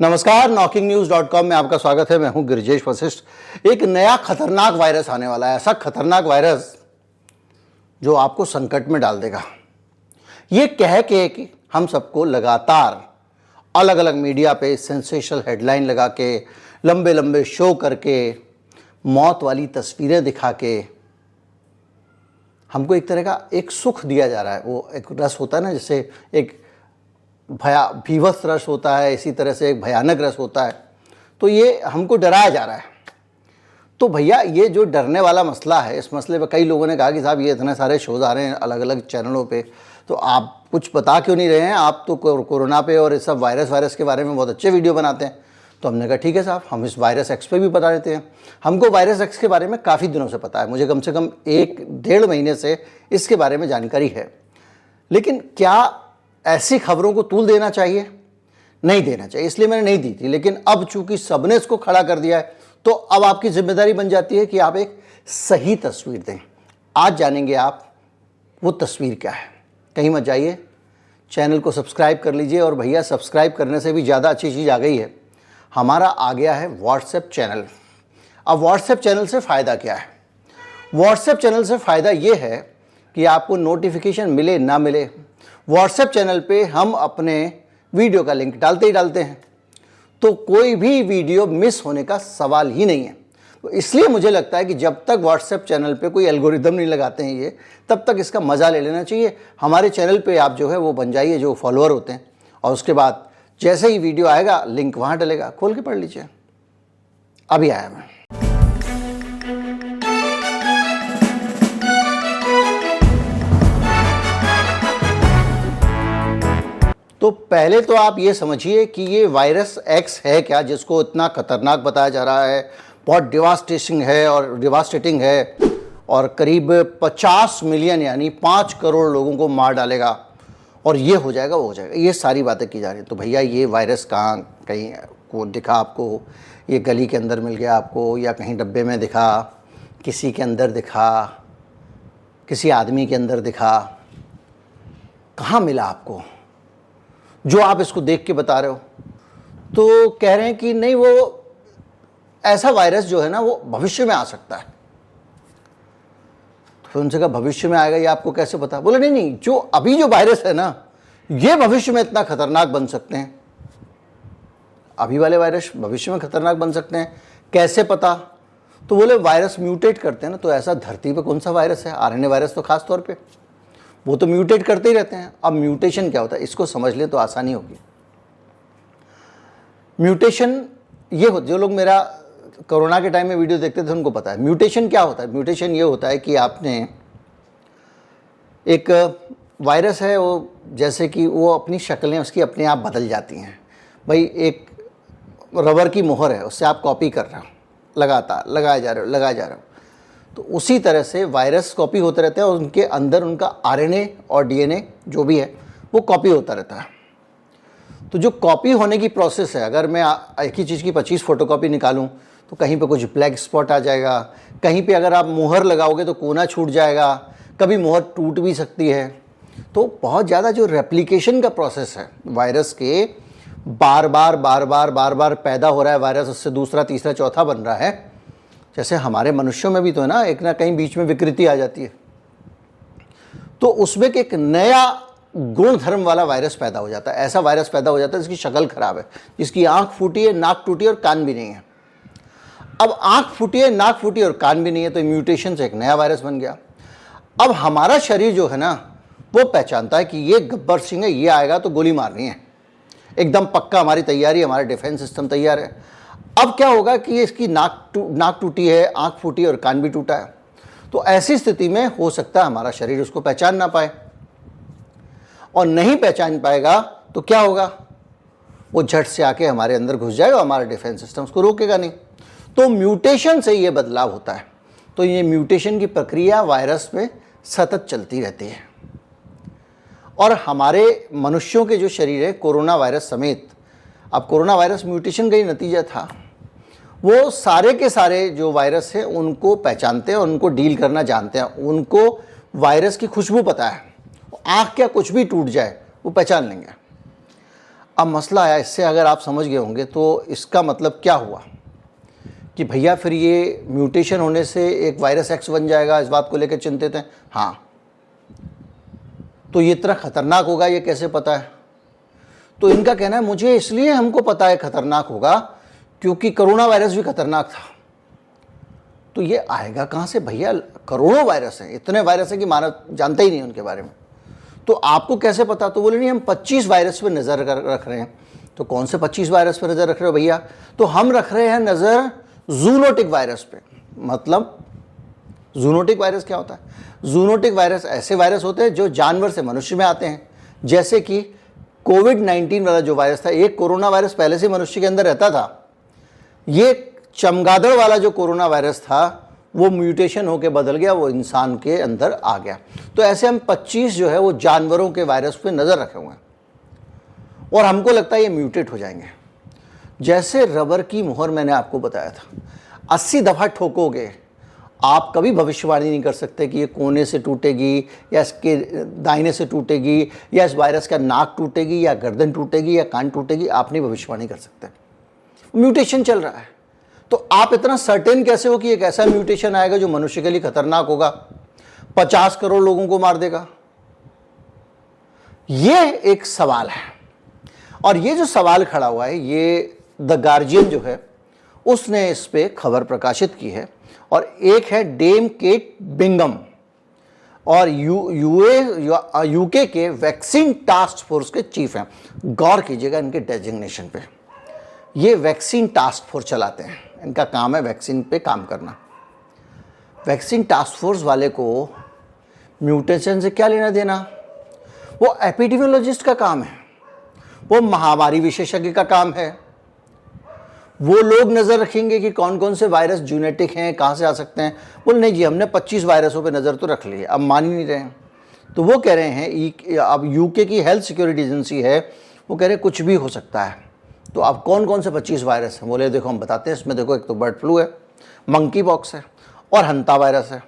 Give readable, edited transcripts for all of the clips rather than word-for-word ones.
नमस्कार, knocking-news.com में आपका स्वागत है। मैं हूं गिरिजेश वशिष्ठ। एक नया खतरनाक वायरस आने वाला है, ऐसा खतरनाक वायरस जो आपको संकट में डाल देगा। ये कह के कि हम सबको लगातार अलग अलग मीडिया पे सेंसेशनल हेडलाइन लगा के, लंबे लंबे शो करके, मौत वाली तस्वीरें दिखा के हमको एक तरह का एक सुख दिया जा रहा है। वो एक रस होता है ना, जैसे एक भीभत्स रस होता है, इसी तरह से एक भयानक रस होता है। तो ये हमको डराया जा रहा है। तो भैया, ये जो डरने वाला मसला है, इस मसले पे कई लोगों ने कहा कि साहब ये इतने सारे शोज आ रहे हैं अलग अलग चैनलों पे, तो आप कुछ बता क्यों नहीं रहे हैं? आप तो कोरोना पे और इस सब वायरस के बारे में बहुत अच्छे वीडियो बनाते हैं। तो हमने कहा ठीक है साहब, हम इस वायरस एक्स पे भी बता देते हैं। हमको वायरस एक्स के बारे में काफ़ी दिनों से पता है, मुझे कम से कम 1-1.5 महीने से इसके बारे में जानकारी है। लेकिन क्या ऐसी खबरों को तूल देना चाहिए? नहीं देना चाहिए, इसलिए मैंने नहीं दी थी। लेकिन अब चूंकि सबने इसको खड़ा कर दिया है, तो अब आपकी जिम्मेदारी बन जाती है कि आप एक सही तस्वीर दें। आज जानेंगे आप वो तस्वीर क्या है। कहीं मत जाइए, चैनल को सब्सक्राइब कर लीजिए। और भैया, सब्सक्राइब करने से भी ज़्यादा अच्छी चीज़ आ गई है, हमारा आ गया है व्हाट्सएप चैनल। अब व्हाट्सएप चैनल से फ़ायदा क्या है? व्हाट्सएप चैनल से फ़ायदा ये है कि आपको नोटिफिकेशन मिले ना मिले, व्हाट्सएप चैनल पे हम अपने वीडियो का लिंक डालते ही डालते हैं, तो कोई भी वीडियो मिस होने का सवाल ही नहीं है। तो इसलिए मुझे लगता है कि जब तक व्हाट्सएप चैनल पे कोई एल्गोरिदम नहीं लगाते हैं ये, तब तक इसका मज़ा ले लेना चाहिए। हमारे चैनल पे आप जो है वो बन जाइए जो फॉलोअर होते हैं, और उसके बाद जैसे ही वीडियो आएगा लिंक वहाँ डलेगा, खोल के पढ़ लीजिए। अभी आया मैं। तो पहले तो आप ये समझिए कि ये वायरस एक्स है क्या, जिसको इतना खतरनाक बताया जा रहा है, बहुत डिवास्टेटिंग है और करीब 50 मिलियन यानी 5 करोड़ लोगों को मार डालेगा, और ये हो जाएगा वो हो जाएगा, ये सारी बातें की जा रही हैं। तो भैया, ये वायरस कहाँ कहीं को दिखा आपको? ये गली के अंदर मिल गया आपको, या कहीं डब्बे में दिखा, किसी के अंदर दिखा, किसी आदमी के अंदर दिखा? कहाँ मिला आपको जो आप इसको देख के बता रहे हो? तो कह रहे हैं कि नहीं, वो ऐसा वायरस जो है ना वो भविष्य में आ सकता है। तो उनसे कहा भविष्य में आएगा, ये आपको कैसे पता? बोले नहीं नहीं, जो अभी जो वायरस है ना, ये भविष्य में इतना खतरनाक बन सकते हैं। अभी वाले वायरस भविष्य में खतरनाक बन सकते हैं, कैसे पता? तो बोले वायरस म्यूटेट करते हैं ना। तो ऐसा धरती पे कौन सा वायरस है? आरएनए वायरस तो खास तौर पे, वो तो म्यूटेट करते ही रहते हैं। अब म्यूटेशन क्या होता है, इसको समझ ले तो आसानी होगी। म्यूटेशन ये हो, जो लोग मेरा कोरोना के टाइम में वीडियो देखते थे उनको पता है म्यूटेशन क्या होता है। म्यूटेशन ये होता है कि आपने एक वायरस है, वो जैसे कि वो अपनी शक्लें उसकी अपने आप बदल जाती हैं। भाई, एक रबर की मोहर है, उससे आप कॉपी कर रहे हो, लगातार लगाए जा रहे हो, तो उसी तरह से वायरस कॉपी होते रहते हैं और उनके अंदर उनका आरएनए और डीएनए जो भी है वो कॉपी होता रहता है। तो जो कॉपी होने की प्रोसेस है, अगर मैं एक ही चीज़ की 25 फोटोकॉपी निकालूं तो कहीं पे कुछ ब्लैक स्पॉट आ जाएगा, कहीं पे अगर आप मोहर लगाओगे तो कोना छूट जाएगा, कभी मोहर टूट भी सकती है। तो बहुत ज़्यादा जो रेप्लिकेशन का प्रोसेस है वायरस के, बार बार पैदा हो रहा है वायरस, उससे दूसरा तीसरा चौथा बन रहा है। जैसे हमारे मनुष्यों में भी तो है ना, एक ना कहीं बीच में विकृति आ जाती है, तो उसमें एक नया गुण धर्म वाला वायरस पैदा हो जाता है। ऐसा वायरस पैदा हो जाता है जिसकी शक्ल खराब है, जिसकी आंख फूटी है, नाक टूटी है और कान भी नहीं है। अब आंख फूटी है, नाक फूटी और कान भी नहीं है, तो म्यूटेशन से एक नया वायरस बन गया। अब हमारा शरीर जो है ना, वो पहचानता है कि ये गब्बर सिंह है, ये आएगा तो गोली मारनी है, एकदम पक्का हमारी तैयारी, हमारा डिफेंस सिस्टम तैयार है। अब क्या होगा कि इसकी नाक टूटी है, आंख फूटी है और कान भी टूटा है, तो ऐसी स्थिति में हो सकता है हमारा शरीर उसको पहचान ना पाए, और नहीं पहचान पाएगा तो क्या होगा? वो झट से आके हमारे अंदर घुस जाएगा, हमारा डिफेंस सिस्टम उसको रोकेगा नहीं। तो म्यूटेशन से ये बदलाव होता है। तो ये म्यूटेशन की प्रक्रिया वायरस में सतत चलती रहती है, और हमारे मनुष्यों के जो शरीर है, कोरोना वायरस समेत, अब कोरोना वायरस म्यूटेशन का ही नतीजा था, वो सारे के सारे जो वायरस हैं उनको पहचानते हैं, उनको डील करना जानते हैं, उनको वायरस की खुशबू पता है। आँख क्या कुछ भी टूट जाए वो पहचान लेंगे। अब मसला आया, इससे अगर आप समझ गए होंगे तो इसका मतलब क्या हुआ कि भैया फिर ये म्यूटेशन होने से एक वायरस एक्स बन जाएगा, इस बात को लेकर चिंतित हैं। हाँ, तो ये इतना खतरनाक होगा ये कैसे पता है? तो इनका कहना है मुझे इसलिए हमको पता है खतरनाक होगा क्योंकि कोरोना वायरस भी खतरनाक था। तो ये आएगा कहाँ से भैया? करोड़ों वायरस हैं, इतने वायरस हैं कि मानव जानता ही नहीं उनके बारे में। तो आपको कैसे पता? तो बोले नहीं, हम 25 वायरस पर नज़र रख रहे हैं। तो कौन से 25 वायरस पर नज़र रख रहे हो भैया? तो हम रख रहे हैं नज़र जूनोटिक वायरस पे। मतलब जूनोटिक वायरस क्या होता है? जूनोटिक वायरस ऐसे वायरस होते हैं जो जानवर से मनुष्य में आते हैं, जैसे कि कोविड-19 वाला जो वायरस था, एक कोरोना वायरस पहले से मनुष्य के अंदर रहता था। ये चमगादड़ वाला जो कोरोना वायरस था वो म्यूटेशन होकर बदल गया, वो इंसान के अंदर आ गया। तो ऐसे हम 25 जो है वो जानवरों के वायरस पे नज़र रखे हुए हैं और हमको लगता है ये म्यूटेट हो जाएंगे। जैसे रबर की मोहर मैंने आपको बताया था, 80 दफ़ा ठोकोगे आप कभी भविष्यवाणी नहीं कर सकते कि ये कोने से टूटेगी या इसके दाहिने से टूटेगी या इस वायरस का नाक टूटेगी या गर्दन टूटेगी या कान टूटेगी। आप नहीं भविष्यवाणी कर सकते, म्यूटेशन चल रहा है। तो आप इतना सर्टेन कैसे हो कि एक ऐसा म्यूटेशन आएगा जो मनुष्य के लिए खतरनाक होगा, 50 करोड़ लोगों को मार देगा? ये एक सवाल है। और ये जो सवाल खड़ा हुआ है, ये द गार्जियन जो है उसने इस पे खबर प्रकाशित की है। और एक है डेम केट बिंगम और यूके के वैक्सीन टास्क फोर्स के चीफ हैं। गौर कीजिएगा इनके डेजिग्नेशन पे। ये वैक्सीन टास्क फोर्स चलाते हैं, इनका काम है वैक्सीन पे काम करना। वैक्सीन टास्क फोर्स वाले को म्यूटेशन से क्या लेना देना? वो एपिडेमियोलॉजिस्ट का काम है, वो महामारी विशेषज्ञ का काम है। वो लोग नज़र रखेंगे कि कौन कौन से वायरस जेनेटिक हैं, कहाँ से आ सकते हैं। बोल नहीं जी, हमने 25 वायरसों पे नज़र तो रख ली है, अब मान ही नहीं रहे हैं। तो वो कह रहे हैं, अब यूके की हेल्थ सिक्योरिटी एजेंसी है, वो कह रहे हैं कुछ भी हो सकता है। तो अब कौन कौन से 25 वायरस हैं? बोले देखो हम बताते हैं। इसमें देखो, एक तो बर्ड फ्लू है, मंकी पॉक्स है और हंता वायरस है।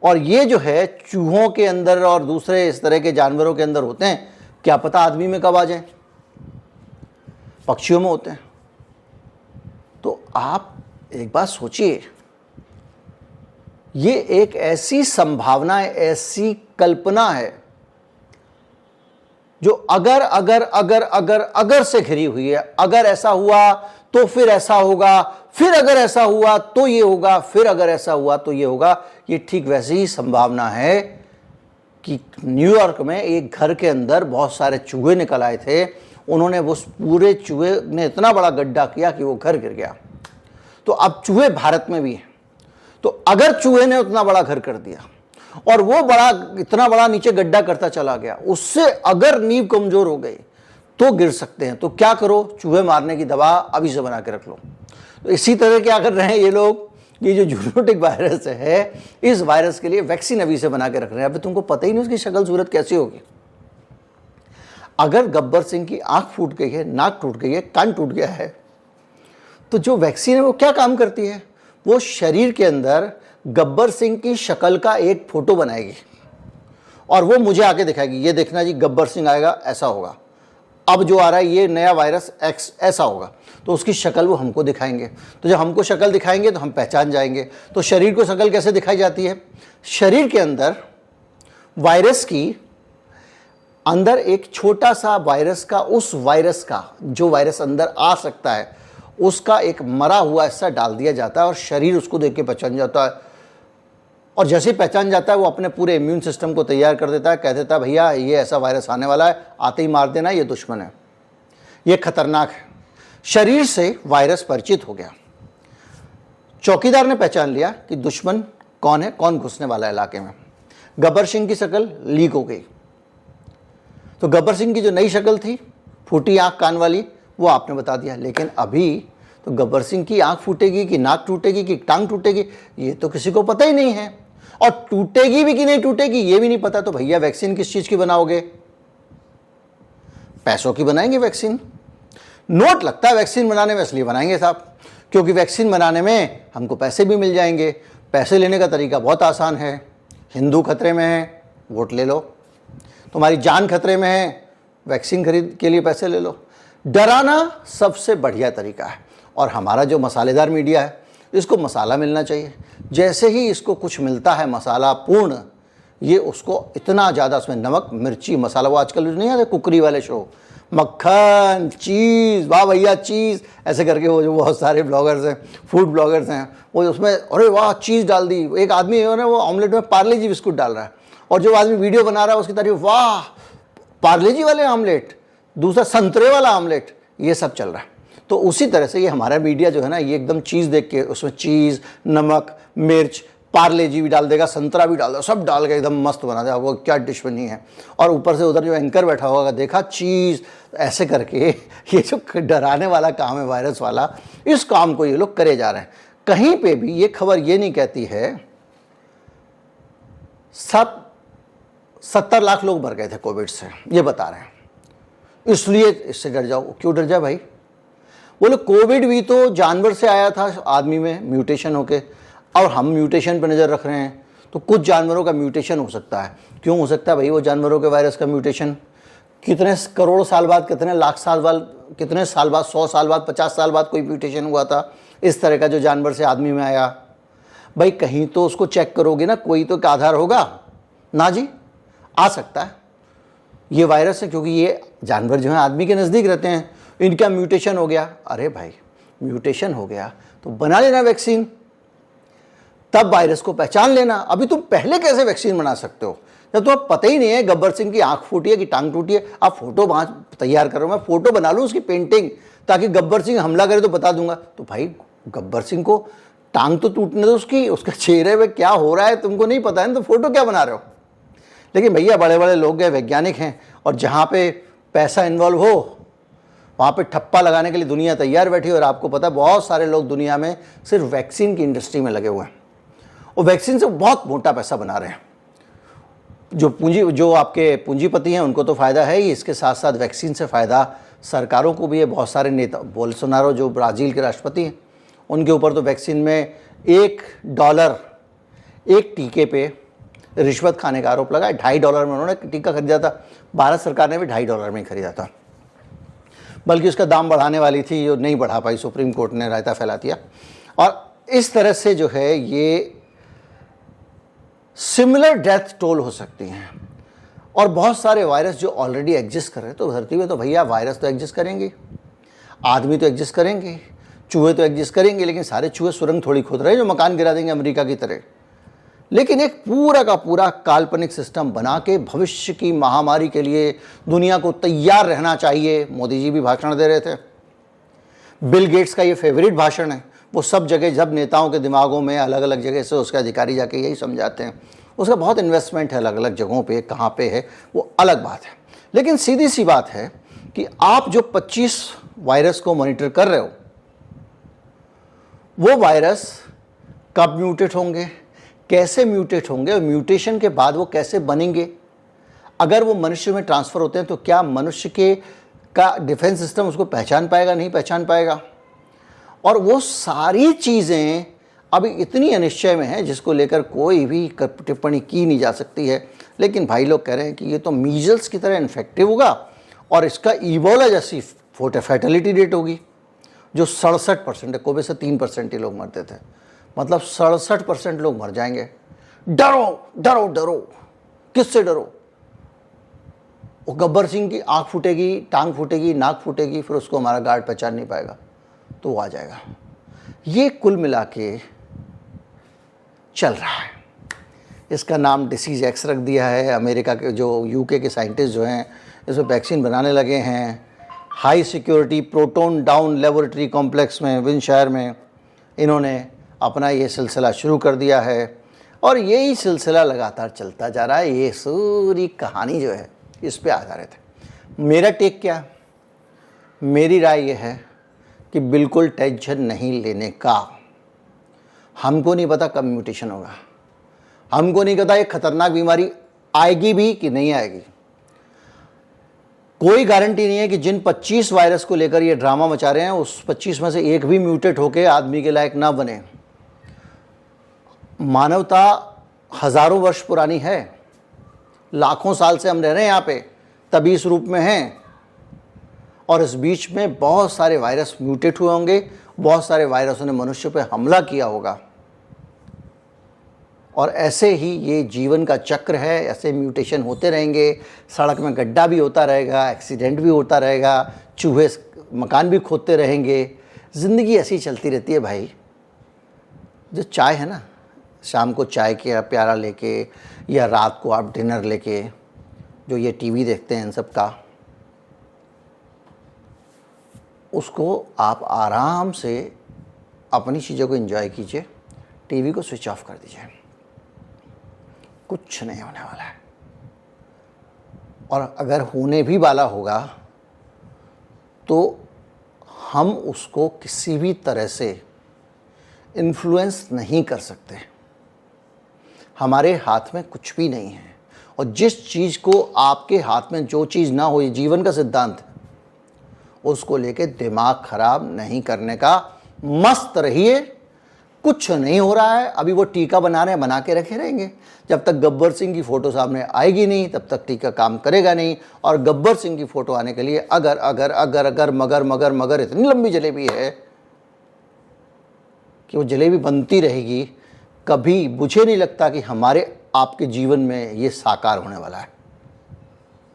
और ये जो है चूहों के अंदर और दूसरे इस तरह के जानवरों के अंदर होते हैं, क्या पता आदमी में कब आ जाए, पक्षियों में होते हैं। तो आप एक बात सोचिए, ये एक ऐसी संभावना है, ऐसी कल्पना है जो अगर अगर अगर अगर अगर से घिरी हुई है। अगर ऐसा हुआ तो फिर ऐसा होगा, फिर अगर ऐसा हुआ तो ये होगा, फिर अगर ऐसा हुआ तो ये होगा। ये ठीक वैसी ही संभावना है कि न्यूयॉर्क में एक घर के अंदर बहुत सारे चूहे निकल आए थे। उन्होंने उस पूरे चूहे ने इतना बड़ा गड्ढा किया कि वो घर गिर गया। तो अब चूहे भारत में भी हैं। तो अगर चूहे ने उतना बड़ा घर कर दिया और वो इतना बड़ा नीचे गड्ढा करता चला गया, उससे अगर नींव कमजोर हो गई तो गिर सकते हैं। तो क्या करो? चूहे मारने की दवा अभी से बना के रख लो। तो इसी तरह क्या कर रहे हैं ये लोग? ये जो जूनोटिक वायरस है, इस वायरस के लिए वैक्सीन अभी से बना के रख रहे हैं। अभी तुमको पता ही नहीं उसकी शक्ल सूरत कैसी होगी। अगर गब्बर सिंह की आंख फूट गई है, नाक टूट गई है, कान टूट गया है, तो जो वैक्सीन है वो क्या काम करती है? वो शरीर के अंदर गब्बर सिंह की शक्ल का एक फोटो बनाएगी और वो मुझे आके दिखाएगी, ये देखना जी गब्बर सिंह आएगा, ऐसा होगा। अब जो आ रहा है ये नया वायरस एक्स, ऐसा होगा। तो उसकी शक्ल वो हमको दिखाएंगे। तो जब हमको शक्ल दिखाएंगे तो हम पहचान जाएंगे। तो शरीर को शक्ल कैसे दिखाई जाती है? शरीर के अंदर वायरस की अंदर एक छोटा सा वायरस का, उस वायरस का जो वायरस अंदर आ सकता है, उसका एक मरा हुआ हिस्सा डाल दिया जाता है और शरीर उसको देख के पहचान जाता है। और जैसे ही पहचान जाता है वो अपने पूरे इम्यून सिस्टम को तैयार कर देता है, कह देता है भैया ये ऐसा वायरस आने वाला है, आते ही मार देना, ये दुश्मन है, ये खतरनाक है। शरीर से वायरस परिचित हो गया। चौकीदार ने पहचान लिया कि दुश्मन कौन है, कौन घुसने वाला है इलाके में। गब्बर सिंह की शक्ल लीक हो गई। तो गब्बर सिंह की जो नई शक्ल थी, फूटी आंख कान वाली, वो आपने बता दिया। लेकिन अभी तो गब्बर सिंह की आंख फूटेगी कि नाक टूटेगी कि टांग टूटेगी, ये तो किसी को पता ही नहीं है। और टूटेगी भी कि नहीं टूटेगी ये भी नहीं पता। तो भैया वैक्सीन किस चीज की बनाओगे? पैसों की बनाएंगे वैक्सीन। नोट लगता है वैक्सीन बनाने में, इसलिए बनाएंगे साहब, क्योंकि वैक्सीन बनाने में हमको पैसे भी मिल जाएंगे। पैसे लेने का तरीका बहुत आसान है। हिंदू खतरे में है, वोट ले लो। तुम्हारी जान खतरे में है, वैक्सीन खरीद के लिए पैसे ले लो। डराना सबसे बढ़िया तरीका है। और हमारा जो मसालेदार मीडिया है, इसको मसाला मिलना चाहिए। जैसे ही इसको कुछ मिलता है मसाला पूर्ण, ये उसको इतना ज़्यादा उसमें नमक मिर्ची मसाला, वो आजकल नहीं आते कुकरी वाले शो, मक्खन चीज़, वाह भैया चीज़ ऐसे करके, वो जो बहुत सारे ब्लॉगर्स हैं, फूड ब्लॉगर्स हैं, वो उसमें अरे वाह चीज़ डाल दी। एक आदमी है ना, वो ऑमलेट में पार्ले जी बिस्कुट डाल रहा है, और जो आदमी वीडियो बना रहा है उसकी तारीफ, वाह पार्ले जी वाले आमलेट, दूसरा संतरे वाला आमलेट, ये सब चल रहा है। तो उसी तरह से ये हमारा मीडिया जो है ना, ये एकदम चीज़ देख के उसमें चीज़, नमक, मिर्च, पार्ले जी भी डाल देगा, संतरा भी डाल देगा, सब डाल के एकदम मस्त बना देगा, वो क्या डिश बनी है। और ऊपर से उधर जो एंकर बैठा होगा, देखा चीज़, ऐसे करके ये जो डराने वाला काम है वायरस वाला, इस काम को ये लोग करे जा रहे हैं। कहीं पे भी ये खबर ये नहीं कहती है 70 लाख लोग मर गए थे कोविड से, ये बता रहे हैं, इसलिए इससे डर जाओ। क्यों डर जाए भाई? बोले कोविड भी तो जानवर से आया था आदमी में म्यूटेशन होके, और हम म्यूटेशन पर नज़र रख रहे हैं, तो कुछ जानवरों का म्यूटेशन हो सकता है। क्यों हो सकता है भाई वो जानवरों के वायरस का म्यूटेशन? कितने करोड़ साल बाद, कितने लाख साल बाद, कितने साल बाद, 100 साल बाद, 50 साल बाद कोई म्यूटेशन हुआ था इस तरह का जो जानवर से आदमी में आया। भाई कहीं तो उसको चेक करोगे ना, कोई तो आधार होगा ना जी। आ सकता है ये वायरस है, क्योंकि ये जानवर जो हैं आदमी के नज़दीक रहते हैं, इनका म्यूटेशन हो गया। अरे भाई म्यूटेशन हो गया तो बना लेना वैक्सीन, तब वायरस को पहचान लेना। अभी तुम पहले कैसे वैक्सीन बना सकते हो जब तुम्हें पता ही नहीं है गब्बर सिंह की आंख फूटी है कि टांग टूटी है? आप फोटो तैयार करो, मैं फोटो बना लूँ उसकी पेंटिंग, ताकि गब्बर सिंह हमला करे तो बता दूंगा। तो भाई गब्बर सिंह को टांग तो टूटने दो उसकी, उसके चेहरे में क्या हो रहा है तुमको नहीं पता है ना, तो फोटो क्या बना रहे हो? लेकिन भैया बड़े बड़े लोग हैं, वैज्ञानिक हैं, और जहाँ पे पैसा इन्वॉल्व हो वहाँ पे ठप्पा लगाने के लिए दुनिया तैयार बैठी है। और आपको पता है बहुत सारे लोग दुनिया में सिर्फ वैक्सीन की इंडस्ट्री में लगे हुए हैं, और वैक्सीन से बहुत मोटा पैसा बना रहे हैं। जो आपके पूंजीपति हैं उनको तो फ़ायदा है ही, इसके साथ साथ वैक्सीन से फ़ायदा सरकारों को भी है। बहुत सारे नेता, बोल्सोनारो जो ब्राज़ील के राष्ट्रपति हैं, उनके ऊपर तो वैक्सीन में $1 एक टीके पे रिश्वत खाने का आरोप लगा है। $2.5 में उन्होंने टीका खरीदा था, भारत सरकार ने भी $2.5 में ही खरीदा था, बल्कि उसका दाम बढ़ाने वाली थी, जो नहीं बढ़ा पाई, सुप्रीम कोर्ट ने रायता फैला दिया। और इस तरह से जो है ये सिमिलर डेथ टोल हो सकती हैं। और बहुत सारे वायरस जो ऑलरेडी एग्जिस्ट कर रहे हैं, तो धरती में तो भैया वायरस तो एग्जिस्ट करेंगे, आदमी तो एग्जिस्ट करेंगे, चूहे तो एग्जिस्ट करेंगे, लेकिन सारे चूहे सुरंग थोड़ी खोद रहे हैं जो मकान गिरा देंगे अमेरिका की तरह। लेकिन एक पूरा का पूरा काल्पनिक सिस्टम बना के भविष्य की महामारी के लिए दुनिया को तैयार रहना चाहिए। मोदी जी भी भाषण दे रहे थे, बिल गेट्स का ये फेवरेट भाषण है, वो सब जगह जब नेताओं के दिमागों में अलग अलग जगह से उसके अधिकारी जाके यही समझाते हैं। उसका बहुत इन्वेस्टमेंट है अलग अलग जगहों पे, कहाँ पे है वो अलग बात है। लेकिन सीधी सी बात है कि आप जो 25 वायरस को मॉनिटर कर रहे हो, वो वायरस कब म्यूटेट होंगे, कैसे म्यूटेट होंगे, और म्यूटेशन के बाद वो कैसे बनेंगे, अगर वो मनुष्य में ट्रांसफ़र होते हैं तो क्या मनुष्य का डिफेंस सिस्टम उसको पहचान पाएगा, नहीं पहचान पाएगा। और वो सारी चीज़ें अभी इतनी अनिश्चय में हैं जिसको लेकर कोई भी टिप्पणी की नहीं जा सकती है। लेकिन भाई लोग कह रहे हैं कि ये तो मीजल्स की तरह इन्फेक्टिव होगा, और इसका ईबोला जैसी फैटेलिटी रेट होगी जो 67% है। कोविड से 3% ही लोग मरते थे, मतलब 67% लोग मर जाएंगे। डरो डरो डरो, किससे डरो? वो गब्बर सिंह की आंख फूटेगी, टांग फूटेगी, नाक फूटेगी, फिर उसको हमारा गार्ड पहचान नहीं पाएगा तो वो आ जाएगा। ये कुल मिला के चल रहा है। इसका नाम डिसीज एक्स रख दिया है। अमेरिका के जो यूके के साइंटिस्ट जो हैं इसमें वैक्सीन बनाने लगे हैं। High security proton down laboratory complex में विनशायर में इन्होंने अपना ये सिलसिला शुरू कर दिया है, और यही सिलसिला लगातार चलता जा रहा है। ये सारी कहानी जो है इस पे आधारित है। मेरा टेक क्या है? मेरी राय ये है कि बिल्कुल टेंशन नहीं लेने का। हमको नहीं पता कब म्यूटेशन होगा, हमको नहीं पता ये खतरनाक बीमारी आएगी भी कि नहीं आएगी। कोई गारंटी नहीं है कि जिन 25 वायरस को लेकर ये ड्रामा मचा रहे हैं उस 25 में से एक भी म्यूटेट होकर आदमी के लायक ना बने। मानवता हजारों वर्ष पुरानी है, लाखों साल से हम रह रहे हैं यहाँ पे, तभी इस रूप में हैं। और इस बीच में बहुत सारे वायरस म्यूटेट हुए होंगे, बहुत सारे वायरसों ने मनुष्य पर हमला किया होगा। और ऐसे ही ये जीवन का चक्र है, ऐसे म्यूटेशन होते रहेंगे, सड़क में गड्ढा भी होता रहेगा, एक्सीडेंट भी होता रहेगा, चूहे मकान भी खोदते रहेंगे। ज़िंदगी ऐसी चलती रहती है भाई। जो चाय है ना, शाम को चाय के प्याला लेके या रात को आप डिनर लेके जो ये टीवी देखते हैं इन सब का, उसको आप आराम से अपनी चीज़ों को एंजॉय कीजिए, टीवी को स्विच ऑफ कर दीजिए, कुछ नहीं होने वाला है। और अगर होने भी वाला होगा तो हम उसको किसी भी तरह से इन्फ्लुएंस नहीं कर सकते। हमारे हाथ में कुछ भी नहीं है। और जिस चीज़ को आपके हाथ में जो चीज़ ना हो, ये जीवन का सिद्धांत है, उसको लेके दिमाग खराब नहीं करने का, मस्त रहिए। कुछ नहीं हो रहा है, अभी वो टीका बना रहे हैं, बना के रखे रहेंगे। जब तक गब्बर सिंह की फ़ोटो सामने आएगी नहीं तब तक टीका काम करेगा नहीं। और गब्बर सिंह की फ़ोटो आने के लिए अगर अगर अगर अगर मगर मगर मगर इतनी लंबी जलेबी है कि वो जलेबी बनती रहेगी। कभी मुझे नहीं लगता कि हमारे आपके जीवन में ये साकार होने वाला है।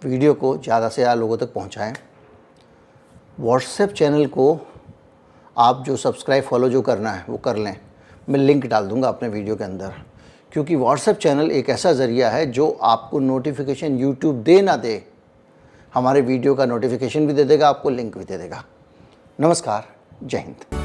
वीडियो को ज़्यादा से ज़्यादा लोगों तक पहुँचाएँ। व्हाट्सएप चैनल को आप जो सब्सक्राइब फॉलो जो करना है वो कर लें, मैं लिंक डाल दूंगा अपने वीडियो के अंदर। क्योंकि व्हाट्सएप चैनल एक ऐसा ज़रिया है जो आपको नोटिफिकेशन यूट्यूब दे ना दे, हमारे वीडियो का नोटिफिकेशन भी दे देगा, आपको लिंक भी दे देगा। नमस्कार, जय हिंद।